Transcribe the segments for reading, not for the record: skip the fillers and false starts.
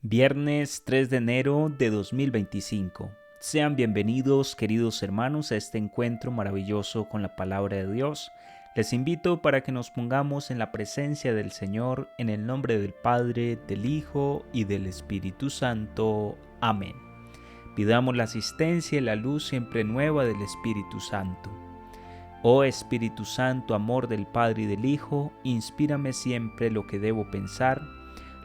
Viernes 3 de enero de 2025. Sean bienvenidos, queridos hermanos, a este encuentro maravilloso con la palabra de Dios. Les invito para que nos pongamos en la presencia del Señor, en el nombre del Padre, del Hijo y del Espíritu Santo. Amén. Pidamos la asistencia y la luz siempre nueva del Espíritu Santo. Oh Espíritu Santo, amor del Padre y del Hijo, inspírame siempre lo que debo pensar,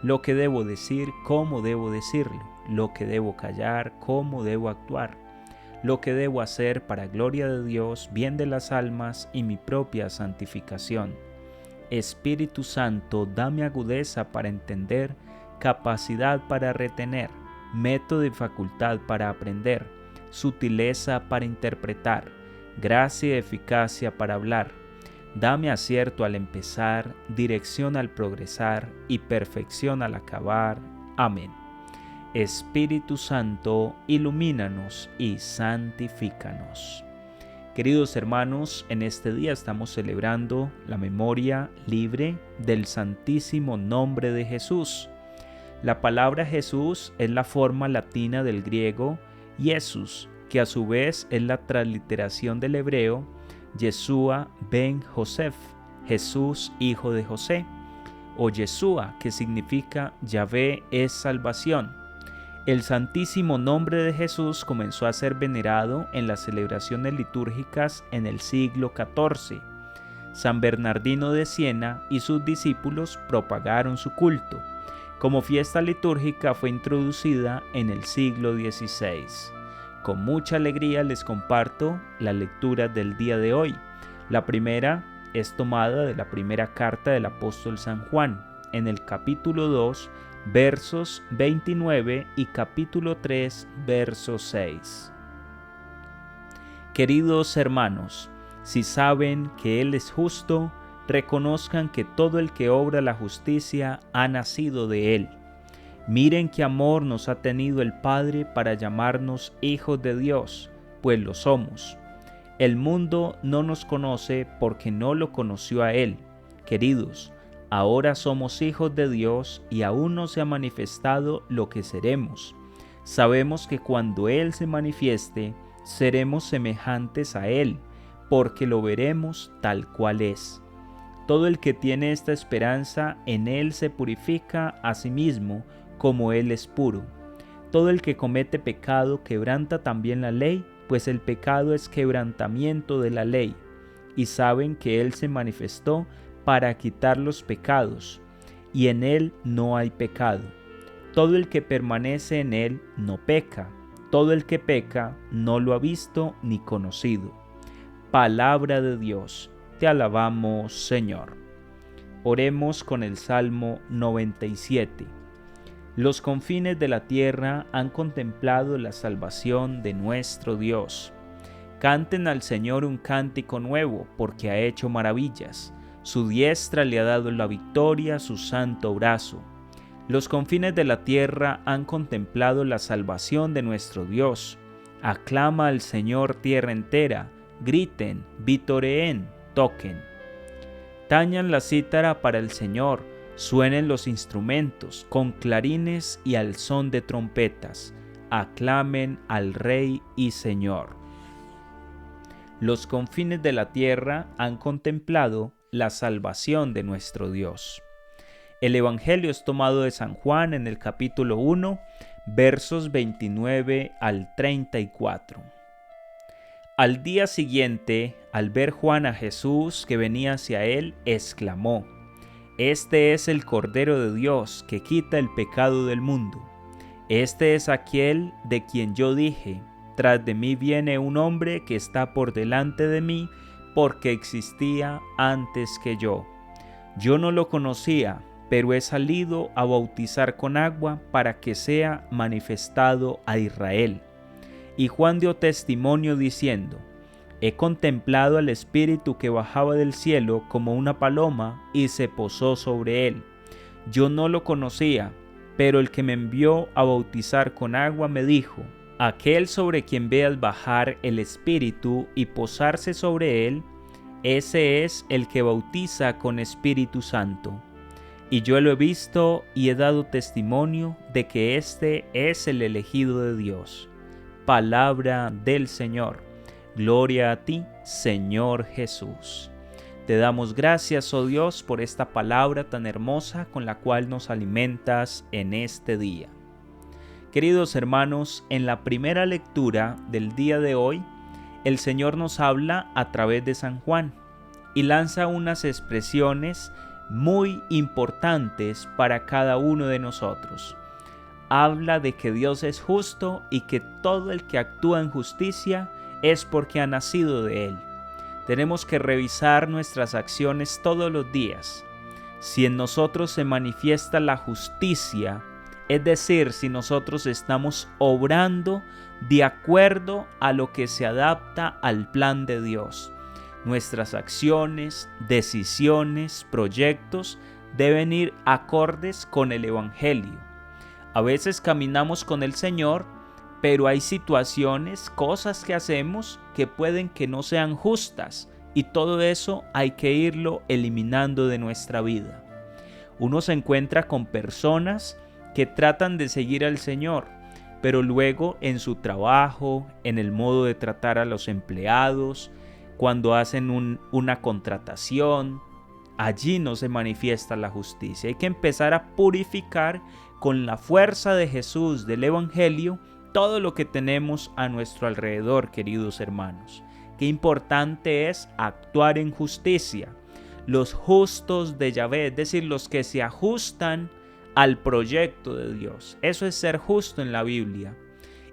lo que debo decir, cómo debo decirlo, lo que debo callar, cómo debo actuar, lo que debo hacer para gloria de Dios, bien de las almas y mi propia santificación. Espíritu Santo, dame agudeza para entender, capacidad para retener, método y facultad para aprender, sutileza para interpretar, gracia y eficacia para hablar. Dame acierto al empezar, dirección al progresar y perfección al acabar. Amén. Espíritu Santo, ilumínanos y santifícanos. Queridos hermanos, en este día estamos celebrando la memoria libre del Santísimo Nombre de Jesús. La palabra Jesús es la forma latina del griego Jesús, que a su vez es la transliteración del hebreo Yeshua ben Joseph, Jesús hijo de José, o Yeshua, que significa Yahvé es salvación. El santísimo nombre de Jesús comenzó a ser venerado en las celebraciones litúrgicas en el siglo XIV. San Bernardino de Siena y sus discípulos propagaron su culto. Como fiesta litúrgica fue introducida en el siglo XVI. Con mucha alegría les comparto la lectura del día de hoy. La primera es tomada de la primera carta del apóstol San Juan, en el capítulo 2, versos 29 y capítulo 3, verso 6. Queridos hermanos, si saben que Él es justo, reconozcan que todo el que obra la justicia ha nacido de Él. Miren qué amor nos ha tenido el Padre para llamarnos hijos de Dios, pues lo somos. El mundo no nos conoce porque no lo conoció a Él. Queridos, ahora somos hijos de Dios y aún no se ha manifestado lo que seremos. Sabemos que cuando Él se manifieste, seremos semejantes a Él, porque lo veremos tal cual es. Todo el que tiene esta esperanza en Él se purifica a sí mismo, como Él es puro. Todo el que comete pecado quebranta también la ley, pues el pecado es quebrantamiento de la ley. Y saben que Él se manifestó para quitar los pecados, y en Él no hay pecado. Todo el que permanece en Él no peca. Todo el que peca no lo ha visto ni conocido. Palabra de Dios, te alabamos, Señor. Oremos con el Salmo 97. Los confines de la tierra han contemplado la salvación de nuestro Dios. Canten al Señor un cántico nuevo, porque ha hecho maravillas. Su diestra le ha dado la victoria, su santo brazo. Los confines de la tierra han contemplado la salvación de nuestro Dios. Aclama al Señor tierra entera, griten, vitoreen, toquen. Tañan la cítara para el Señor. Suenen los instrumentos con clarines y al son de trompetas. Aclamen al Rey y Señor. Los confines de la tierra han contemplado la salvación de nuestro Dios. El Evangelio es tomado de San Juan en el capítulo 1, versos 29 al 34. Al día siguiente, al ver Juan a Jesús que venía hacia él, exclamó: Este es el Cordero de Dios que quita el pecado del mundo. Este es aquel de quien yo dije: tras de mí viene un hombre que está por delante de mí, porque existía antes que yo. Yo no lo conocía, pero he salido a bautizar con agua para que sea manifestado a Israel. Y Juan dio testimonio diciendo: He contemplado al Espíritu que bajaba del cielo como una paloma y se posó sobre él. Yo no lo conocía, pero el que me envió a bautizar con agua me dijo: Aquel sobre quien veas bajar el Espíritu y posarse sobre él, ese es el que bautiza con Espíritu Santo. y yo lo he visto y he dado testimonio de que este es el elegido de Dios. Palabra del Señor. Gloria a ti, Señor Jesús. Te damos gracias, oh Dios, por esta palabra tan hermosa con la cual nos alimentas en este día. Queridos hermanos, en la primera lectura del día de hoy, el Señor nos habla a través de San Juan y lanza unas expresiones muy importantes para cada uno de nosotros. Habla de que Dios es justo y que todo el que actúa en justicia es porque ha nacido de Él. Tenemos que revisar nuestras acciones todos los días. Si en nosotros se manifiesta la justicia, es decir, si nosotros estamos obrando de acuerdo a lo que se adapta al plan de Dios, nuestras acciones, decisiones, proyectos deben ir acordes con el Evangelio. A veces caminamos con el Señor, pero hay situaciones, cosas que hacemos que pueden que no sean justas, y todo eso hay que irlo eliminando de nuestra vida. Uno se encuentra con personas que tratan de seguir al Señor, pero luego en su trabajo, en el modo de tratar a los empleados, cuando hacen una contratación, allí no se manifiesta la justicia. Hay que empezar a purificar con la fuerza de Jesús, del Evangelio, todo lo que tenemos a nuestro alrededor, queridos hermanos. Qué importante es actuar en justicia. Los justos de Yahvé, es decir, los que se ajustan al proyecto de Dios. Eso es ser justo en la Biblia.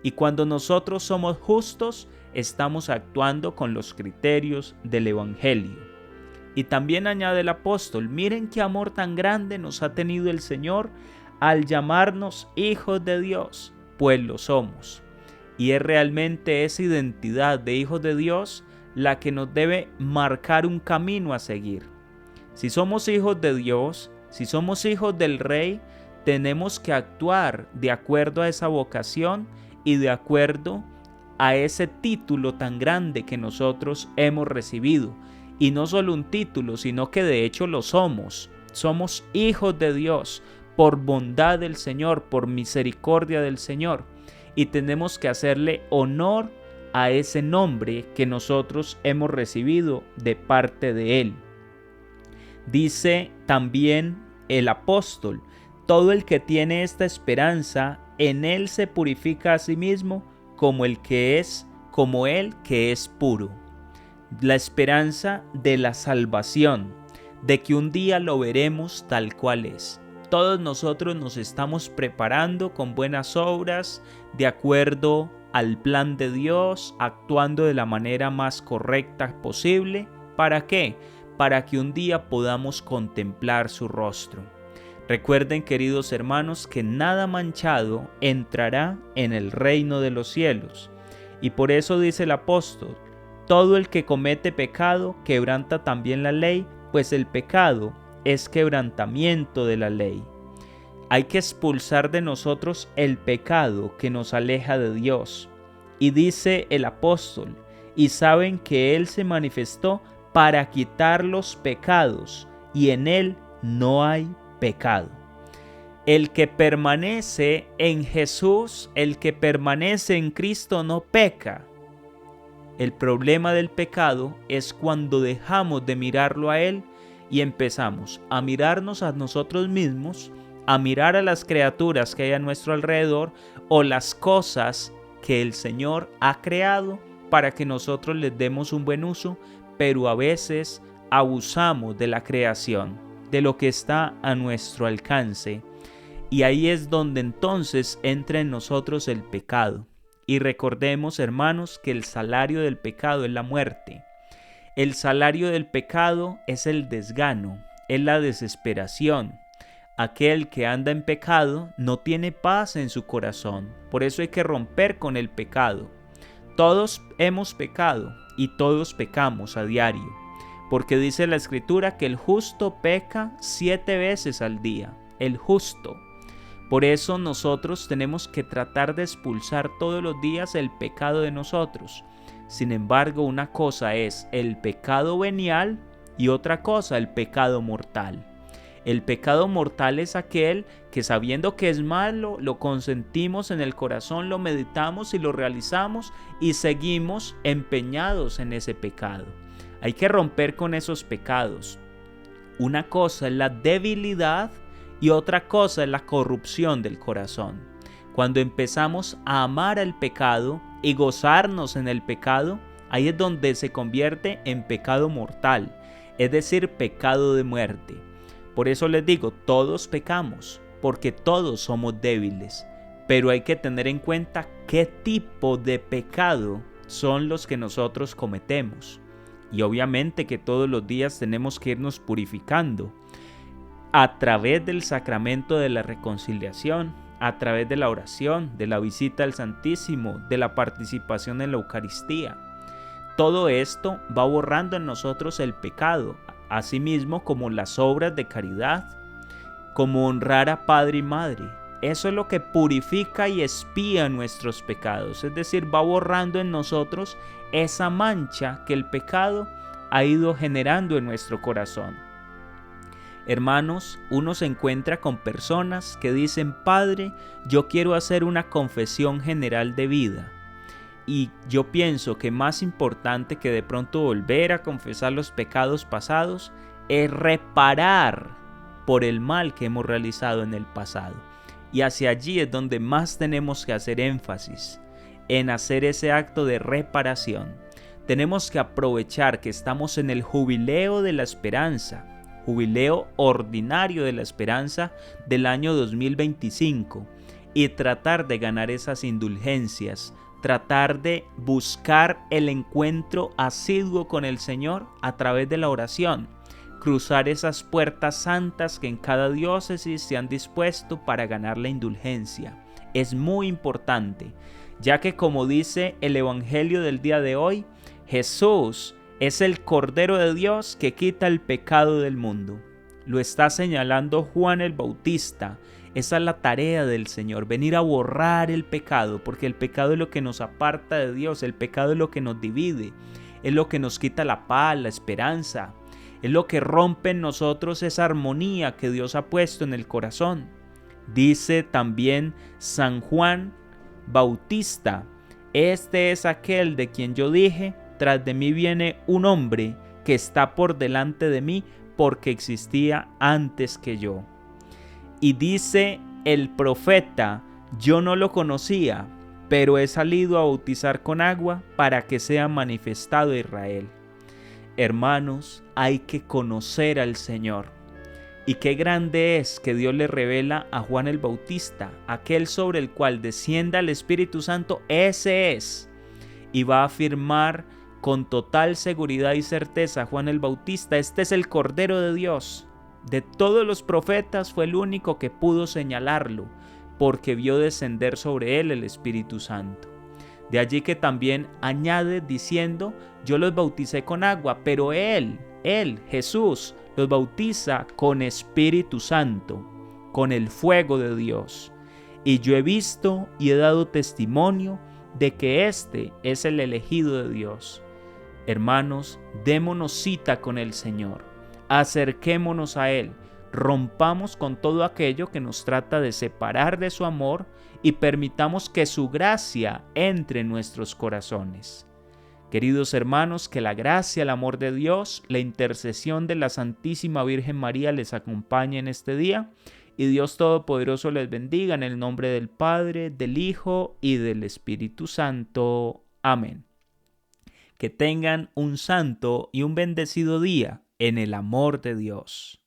Y cuando nosotros somos justos, estamos actuando con los criterios del Evangelio. Y también añade el apóstol, miren qué amor tan grande nos ha tenido el Señor al llamarnos hijos de Dios, pues lo somos. Y es realmente esa identidad de hijos de Dios la que nos debe marcar un camino a seguir. Si somos hijos de Dios, si somos hijos del Rey, tenemos que actuar de acuerdo a esa vocación y de acuerdo a ese título tan grande que nosotros hemos recibido. Y no solo un título, sino que de hecho lo somos. Somos hijos de Dios por bondad del Señor, por misericordia del Señor. Y tenemos que hacerle honor a ese nombre que nosotros hemos recibido de parte de Él. Dice también el apóstol, todo el que tiene esta esperanza, en Él se purifica a sí mismo como Él que es puro. La esperanza de la salvación, de que un día lo veremos tal cual es. Todos nosotros nos estamos preparando con buenas obras, de acuerdo al plan de Dios, actuando de la manera más correcta posible. ¿Para qué? Para que un día podamos contemplar su rostro. Recuerden, queridos hermanos, que nada manchado entrará en el reino de los cielos. Y por eso dice el apóstol, todo el que comete pecado quebranta también la ley, pues el pecado es quebrantamiento de la ley. Hay que expulsar de nosotros el pecado que nos aleja de Dios. Y dice el apóstol, y saben que Él se manifestó para quitar los pecados, y en Él no hay pecado. El que permanece en Jesús, el que permanece en Cristo no peca. El problema del pecado es cuando dejamos de mirarlo a Él y empezamos a mirarnos a nosotros mismos, a mirar a las criaturas que hay a nuestro alrededor o las cosas que el Señor ha creado para que nosotros les demos un buen uso, pero a veces abusamos de la creación, de lo que está a nuestro alcance. Y ahí es donde entonces entra en nosotros el pecado. Y recordemos, hermanos, que el salario del pecado es la muerte. El salario del pecado es el desgano, es la desesperación. Aquel que anda en pecado no tiene paz en su corazón. Por eso hay que romper con el pecado. Todos hemos pecado y todos pecamos a diario. Porque dice la Escritura que el justo peca 7 veces al día. El justo. Por eso nosotros tenemos que tratar de expulsar todos los días el pecado de nosotros. Sin embargo, una cosa es el pecado venial y otra cosa el pecado mortal. El pecado mortal es aquel que, sabiendo que es malo, lo consentimos en el corazón, lo meditamos y lo realizamos y seguimos empeñados en ese pecado. Hay que romper con esos pecados. Una cosa es la debilidad y otra cosa es la corrupción del corazón. Cuando empezamos a amar al pecado y gozarnos en el pecado, ahí es donde se convierte en pecado mortal, es decir, pecado de muerte. Por eso les digo, todos pecamos, porque todos somos débiles, pero hay que tener en cuenta qué tipo de pecado son los que nosotros cometemos. Y obviamente que todos los días tenemos que irnos purificando a través del sacramento de la reconciliación, a través de la oración, de la visita al Santísimo, de la participación en la Eucaristía. Todo esto va borrando en nosotros el pecado, asimismo como las obras de caridad, como honrar a padre y madre. Eso es lo que purifica y expía nuestros pecados, es decir, va borrando en nosotros esa mancha que el pecado ha ido generando en nuestro corazón. Hermanos, uno se encuentra con personas que dicen: Padre, yo quiero hacer una confesión general de vida. Y yo pienso que más importante que de pronto volver a confesar los pecados pasados es reparar por el mal que hemos realizado en el pasado. Y hacia allí es donde más tenemos que hacer énfasis, en hacer ese acto de reparación. Tenemos que aprovechar que estamos en el jubileo de la esperanza, jubileo ordinario de la esperanza del año 2025, y tratar de ganar esas indulgencias, tratar de buscar el encuentro asiduo con el Señor a través de la oración, cruzar esas puertas santas que en cada diócesis se han dispuesto para ganar la indulgencia. Es muy importante, ya que como dice el Evangelio del día de hoy, Jesús es el Cordero de Dios que quita el pecado del mundo. Lo está señalando Juan el Bautista. Esa es la tarea del Señor, venir a borrar el pecado, porque el pecado es lo que nos aparta de Dios, el pecado es lo que nos divide, es lo que nos quita la paz, la esperanza, es lo que rompe en nosotros esa armonía que Dios ha puesto en el corazón. Dice también San Juan Bautista: este es aquel de quien yo dije, tras de mí viene un hombre que está por delante de mí porque existía antes que yo. Y dice el profeta: yo no lo conocía, pero he salido a bautizar con agua para que sea manifestado a Israel. Hermanos, hay que conocer al Señor. Y qué grande es que Dios le revela a Juan el Bautista, aquel sobre el cual descienda el Espíritu Santo, ese es. Y va a afirmar con total seguridad y certeza Juan el Bautista: este es el Cordero de Dios. De todos los profetas fue el único que pudo señalarlo, porque vio descender sobre él el Espíritu Santo. De allí que también añade diciendo: yo los bauticé con agua, pero él, Jesús, los bautiza con Espíritu Santo, con el fuego de Dios. Y yo he visto y he dado testimonio de que este es el elegido de Dios. Hermanos, démonos cita con el Señor. Acerquémonos a Él, rompamos con todo aquello que nos trata de separar de su amor y permitamos que su gracia entre en nuestros corazones. Queridos hermanos, que la gracia, el amor de Dios, la intercesión de la Santísima Virgen María les acompañe en este día, y Dios Todopoderoso les bendiga en el nombre del Padre, del Hijo y del Espíritu Santo. Amén. Que tengan un santo y un bendecido día en el amor de Dios.